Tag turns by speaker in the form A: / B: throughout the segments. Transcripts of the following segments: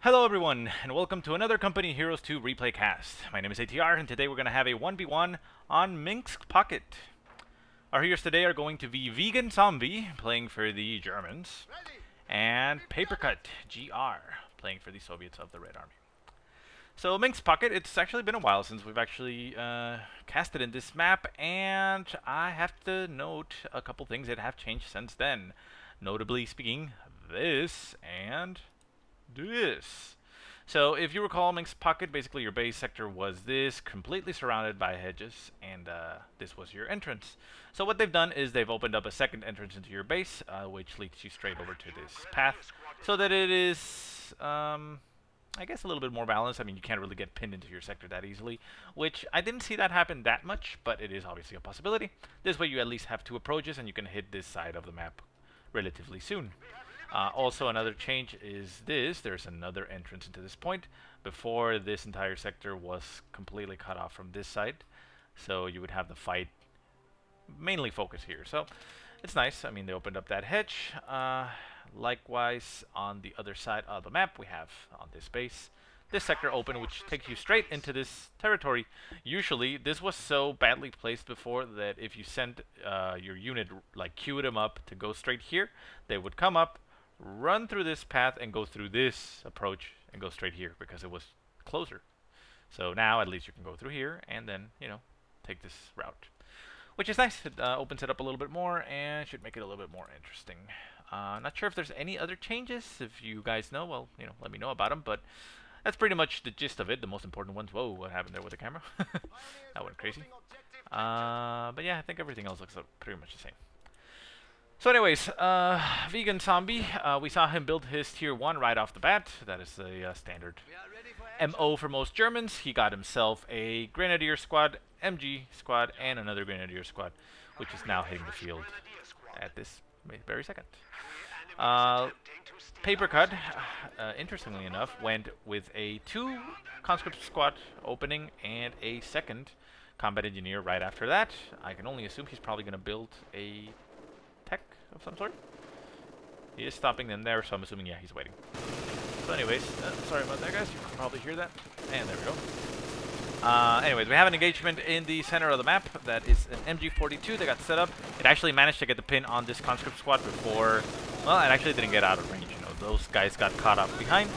A: Hello everyone, and welcome to another Company Heroes 2 replay cast. My name is ATR, and today we're going to have a 1v1 on Minsk Pocket. Our heroes today are going to be Veganzombie, playing for the Germans, and Papercut, GR, playing for the Soviets of the Red Army. So Minsk Pocket, it's actually been a while since we've actually casted in this map, and I have to note a couple things that have changed since then. Notably speaking, this and this. So if you recall, Minsk Pocket, basically your base sector was this, completely surrounded by hedges, and this was your entrance. So what they've done is they've opened up a second entrance into your base, which leads you straight over to this path, so that it is, I guess, a little bit more balanced. I mean, you can't really get pinned into your sector that easily, which I didn't see that happen that much, but it is obviously a possibility. This way you at least have two approaches, and you can hit this side of the map relatively soon. Also, another change is this. There's another entrance into this point. Before, this entire sector was completely cut off from this side. So you would have the fight mainly focus here. So it's nice. I mean, they opened up that hedge. Likewise, on the other side of the map, we have on this base this sector open, which takes you straight into this territory. Usually, this was so badly placed before that if you sent your unit, like queued them up to go straight here, they would come up, run through this path, and go through this approach and go straight here because it was closer. So now at least you can go through here and then, you know, take this route, which is nice. It opens it up a little bit more and should make it a little bit more interesting. Not sure if there's any other changes. If you guys know, well, you know, let me know about them, but that's pretty much the gist of it, the most important ones. Whoa, what happened there with the camera? That went crazy. But yeah, I think everything else looks pretty much the same. So anyways, Veganzombie, we saw him build his tier 1 right off the bat. That is the standard MO for most Germans. He got himself a Grenadier squad, MG squad, and another Grenadier squad, which is now hitting the field at this very second. Papercut, interestingly enough, went with a 2 conscript squad opening and a second combat engineer right after that. I can only assume he's probably going to build a tech of some sort. He is stopping them there, so I'm assuming, yeah, he's waiting. So anyways, sorry about that, guys. You can probably hear that. And there we go. Anyways, we have an engagement in the center of the map. That is an MG42 that got set up. It actually managed to get the pin on this conscript squad before... Well, it actually didn't get out of range, you know. Those guys got caught up behind.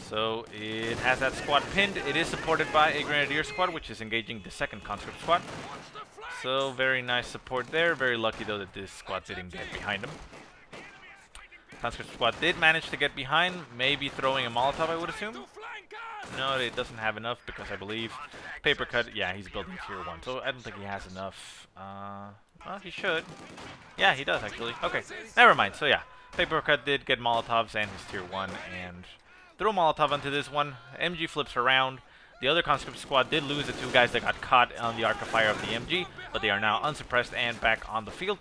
A: So it has that squad pinned. It is supported by a Grenadier squad, which is engaging the second conscript squad. So very nice support there. Very lucky, though, that this squad didn't get behind him. Conscript squad did manage to get behind, maybe throwing a Molotov, I would assume. No, it doesn't have enough because I believe Papercut, yeah, he's building tier 1. So I don't think he has enough. Well, he should. Yeah, he does, actually. Okay, never mind. So yeah, Papercut did get Molotovs and his tier 1 and threw a Molotov onto this one. MG flips around. The other conscript squad did lose the 2 guys that got caught on the arc of fire of the MG, but they are now unsuppressed and back on the field.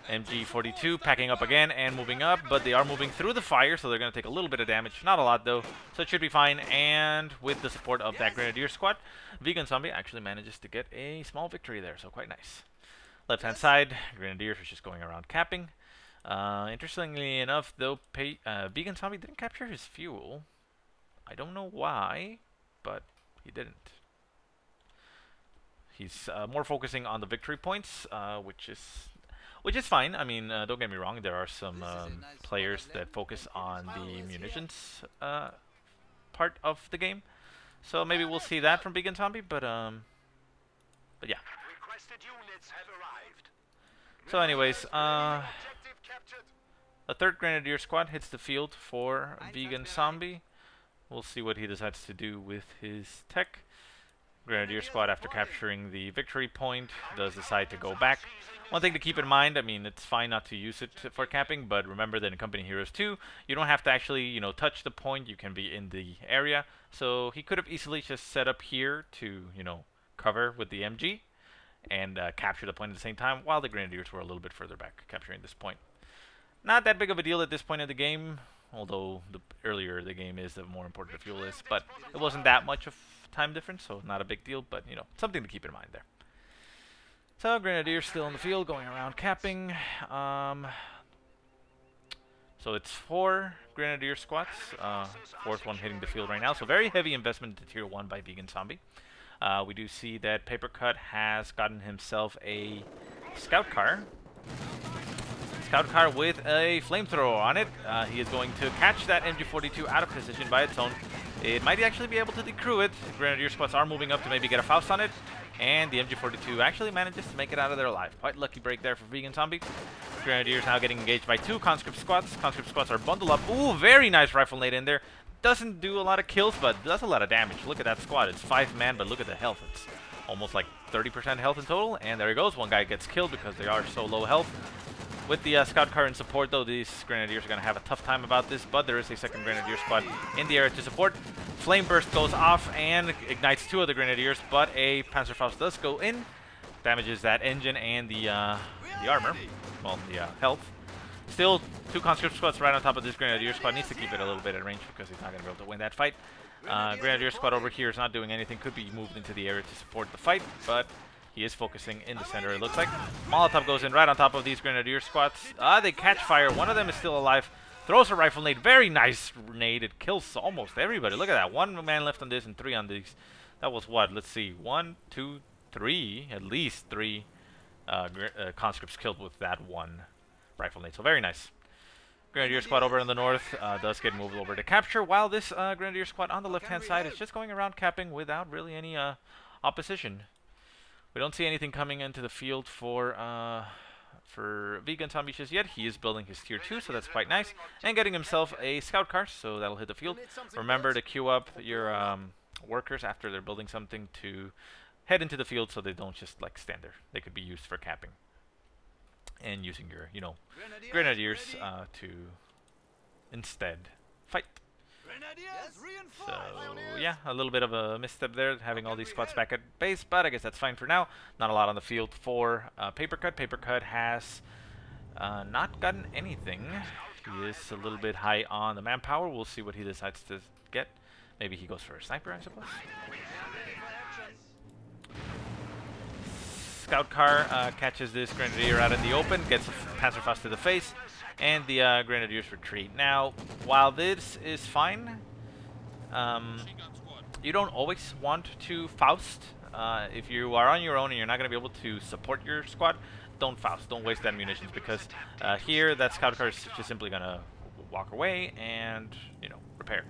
A: MG42 packing up again and moving up, but they are moving through the fire, so they're going to take a little bit of damage. Not a lot, though, so it should be fine. And with the support of that Grenadier squad, Veganzombie actually manages to get a small victory there, so quite nice. Left-hand side, Grenadiers are just going around capping. Interestingly enough, though, Veganzombie didn't capture his fuel. I don't know why, but he didn't. He's more focusing on the victory points, which is fine. I mean, don't get me wrong. There are some players that focus on the munitions part of the game, so maybe we'll see that from Veganzombie. But yeah. So, anyways, a third Grenadier squad hits the field for Veganzombie. We'll see what he decides to do with his tech. Grenadier squad, after capturing the victory point, does decide to go back. One thing to keep in mind, I mean, it's fine not to use it for camping, but remember that in Company Heroes 2, you don't have to actually, you know, touch the point. You can be in the area. So he could have easily just set up here to, you know, cover with the MG and capture the point at the same time, while the Grenadiers were a little bit further back, capturing this point. Not that big of a deal at this point in the game, although the earlier the game is, the more important the fuel is. But it wasn't that much of time difference, so not a big deal, but, you know, something to keep in mind there. So Grenadiers still in the field, going around capping. So it's 4 Grenadier squads, fourth one hitting the field right now. So very heavy investment into Tier 1 by Veganzombie. We do see that Papercut has gotten himself a scout car. Scout car with a flamethrower on it. He is going to catch that MG42 out of position by its own. It might actually be able to decrew it. Grenadier squads are moving up to maybe get a Faust on it. And the MG42 actually manages to make it out of there alive. Quite lucky break there for Veganzombie. Grenadiers now getting engaged by 2 conscript squads. Conscript squads are bundled up. Ooh, very nice rifle nade in there. Doesn't do a lot of kills, but does a lot of damage. Look at that squad. It's 5 man, but look at the health. It's almost like 30% health in total. And there he goes. One guy gets killed because they are so low health. With the scout car in support, though, these Grenadiers are going to have a tough time about this, but there is a second Grenadier squad in the area to support. Flame Burst goes off and ignites 2 of the Grenadiers, but a Panzerfaust does go in. Damages that engine and the armor. Well, the health. Still, 2 conscript squads right on top of this Grenadier squad. Needs to keep it a little bit at range because he's not going to be able to win that fight. Grenadier squad over here is not doing anything. Could be moved into the area to support the fight, but he is focusing in the center, it looks like. Molotov goes in right on top of these Grenadier squads. They catch fire. One of them is still alive. Throws a rifle nade. Very nice nade. It kills almost everybody. Look at that. 1 man left on this and 3 on these. That was what? Let's see. 1, 2, 3. At least 3 conscripts killed with that 1 rifle nade. So very nice. Grenadier squad over in the north does get moved over to capture, while this Grenadier squad on the left-hand side is just going around capping without really any opposition. We don't see anything coming into the field for Veganzombie just yet. He is building his tier 2, so that's quite nice. And getting himself a scout car, so that'll hit the field. Remember to queue up your workers after they're building something to head into the field so they don't just like stand there. They could be used for capping. And using your, Grenadiers to instead fight. So, yeah, a little bit of a misstep there, having all these squads back at base, but I guess that's fine for now. Not a lot on the field for Papercut. Papercut has not gotten anything. He is a little bit high on the manpower. We'll see what he decides to get. Maybe he goes for a sniper, I suppose. Scout car catches this Grenadier out in the open, gets a Panzerfaust to the face, and the Grenadiers retreat. Now, while this is fine, you don't always want to Faust. If you are on your own and you're not going to be able to support your squad, don't Faust. Don't waste that munitions, because here that Scout car is just simply going to walk away and, repair.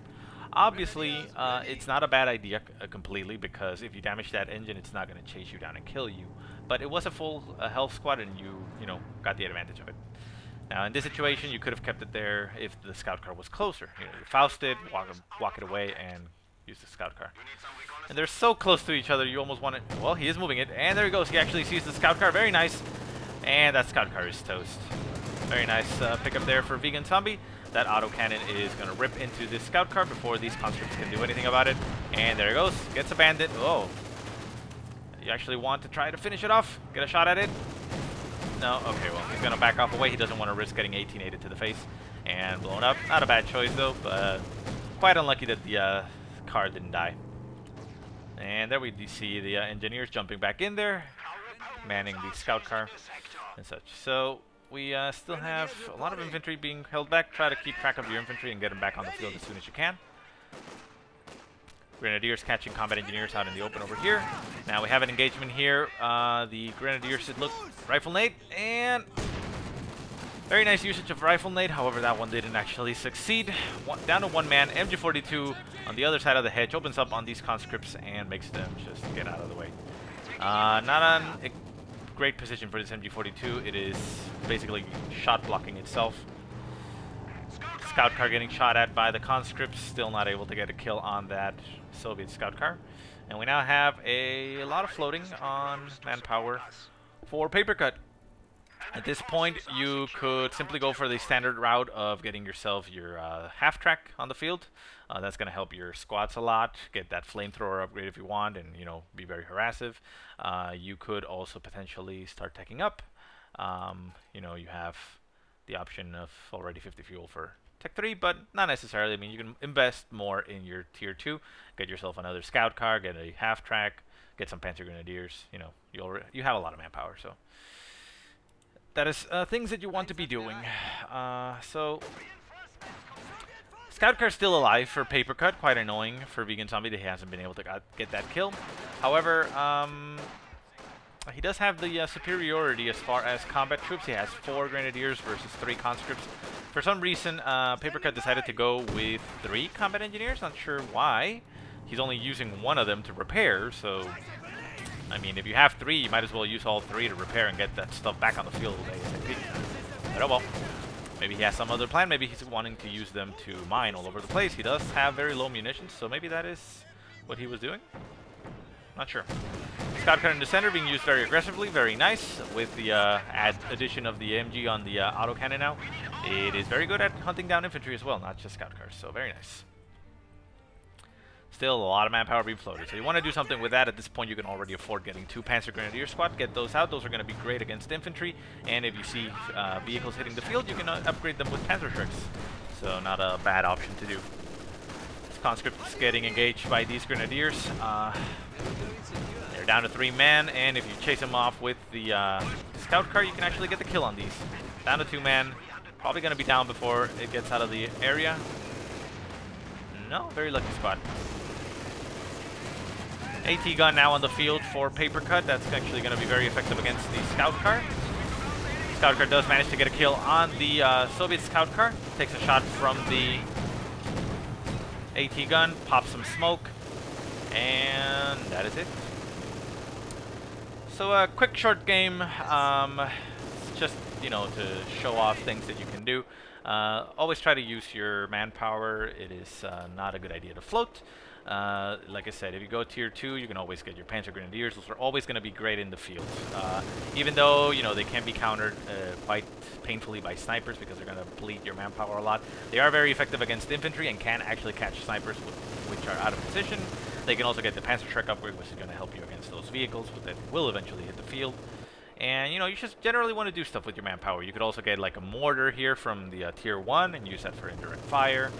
A: Obviously, it's not a bad idea completely, because if you damage that engine, it's not going to chase you down and kill you. But it was a full health squad, and you got the advantage of it. Now, in this situation, you could have kept it there if the scout car was closer. You Faust it, walk it away, and use the scout car. And they're so close to each other, you almost want it. Well, he is moving it, and there he goes. He actually sees the scout car. Very nice. And that scout car is toast. Very nice pickup there for Veganzombie. That autocannon is going to rip into this scout car before these conscripts can do anything about it. And there he goes. Gets abandoned. Oh. You actually want to try to finish it off? Get a shot at it? No? Okay, well, he's going to back off away. He doesn't want to risk getting 18-aided to the face and blown up. Not a bad choice, though, but quite unlucky that the car didn't die. And there we see the engineers jumping back in there, manning the scout car and such. So we still have a lot of infantry being held back. Try to keep track of your infantry and get them back on the field as soon as you can. Grenadiers catching combat engineers out in the open over here. Now we have an engagement here. The Grenadiers should look rifle nade, and very nice usage of rifle nade. However, that one didn't actually succeed. Down to 1 man. MG42 on the other side of the hedge opens up on these conscripts and makes them just get out of the way. Not on a great position for this MG42. It is basically shot blocking itself. Scout car getting shot at by the conscripts, still not able to get a kill on that Soviet scout car. And we now have a lot of floating on manpower for Papercut. At this point, you could simply go for the standard route of getting yourself your half-track on the field. That's going to help your squads a lot. Get that flamethrower upgrade if you want, and be very harassive. You could also potentially start teching up. You have the option of already 50 fuel for Tech 3, but not necessarily. I mean, you can invest more in your Tier 2, get yourself another Scout car, get a half-track, get some Panzer Grenadiers. You have a lot of manpower, so that is things that you want to be doing. So Scout Car's still alive for Papercut. Quite annoying for Veganzombie that he hasn't been able to get that kill. However, he does have the superiority as far as combat troops. He has 4 Grenadiers versus 3 Conscripts. For some reason, Papercut decided to go with 3 Combat Engineers. Not sure why. He's only using 1 of them to repair, so... I mean, if you have 3, you might as well use all 3 to repair and get that stuff back on the field ASAP. But oh well. Maybe he has some other plan. Maybe he's wanting to use them to mine all over the place. He does have very low munitions, so maybe that is what he was doing. Not sure. Scout Car in the center being used very aggressively. Very nice. With the addition of the MG on the autocannon now. It is very good at hunting down infantry as well, not just Scout Cars. So very nice. Still a lot of manpower being floated. So you want to do something with that. At this point, you can already afford getting 2 Panzer Grenadier squad. Get those out. Those are going to be great against infantry. And if you see vehicles hitting the field, you can upgrade them with Panzer Trucks. So not a bad option to do. This conscript is getting engaged by these Grenadiers. They're down to 3 man. And if you chase them off with the Scout Car, you can actually get the kill on these. Down to 2 man. Probably going to be down before it gets out of the area. No, very lucky spot. AT gun now on the field for Papercut. That's actually going to be very effective against the Scout Car. Scout Car does manage to get a kill on the Soviet Scout Car. Takes a shot from the AT gun, pops some smoke, and that is it. So a quick short game, just, you know, to show off things that you can do. Always try to use your manpower. It is not a good idea to float. Like I said, if you go tier 2, you can always get your Panzer Grenadiers. Those are always going to be great in the field. Even though, you know, they can be countered quite painfully by snipers because they're going to bleed your manpower a lot. They are very effective against infantry and can actually catch snipers which are out of position. They can also get the Panzer Truck upgrade, which is going to help you against those vehicles that will eventually hit the field. And, you know, you just generally want to do stuff with your manpower. You could also get, like, a mortar here from the tier 1 and use that for indirect fire.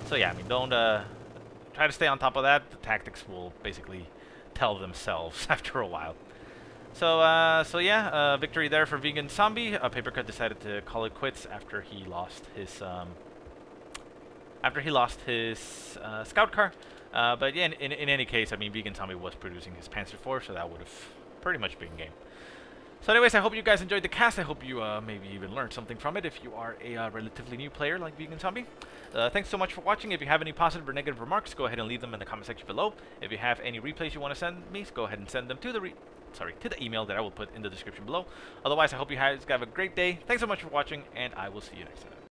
A: So, yeah, I mean, don't... try to stay on top of that. The tactics will basically tell themselves after a while. So, yeah, victory there for Veganzombie. Papercut decided to call it quits after he lost his Scout Car. But yeah, in any case, I mean, Veganzombie was producing his Panzer IV, so that would have pretty much been game. So anyways, I hope you guys enjoyed the cast. I hope you maybe even learned something from it if you are a relatively new player like Veganzombie. Thanks so much for watching. If you have any positive or negative remarks, go ahead and leave them in the comment section below. If you have any replays you want to send me, go ahead and send them to the email that I will put in the description below. Otherwise, I hope you guys have a great day. Thanks so much for watching, and I will see you next time.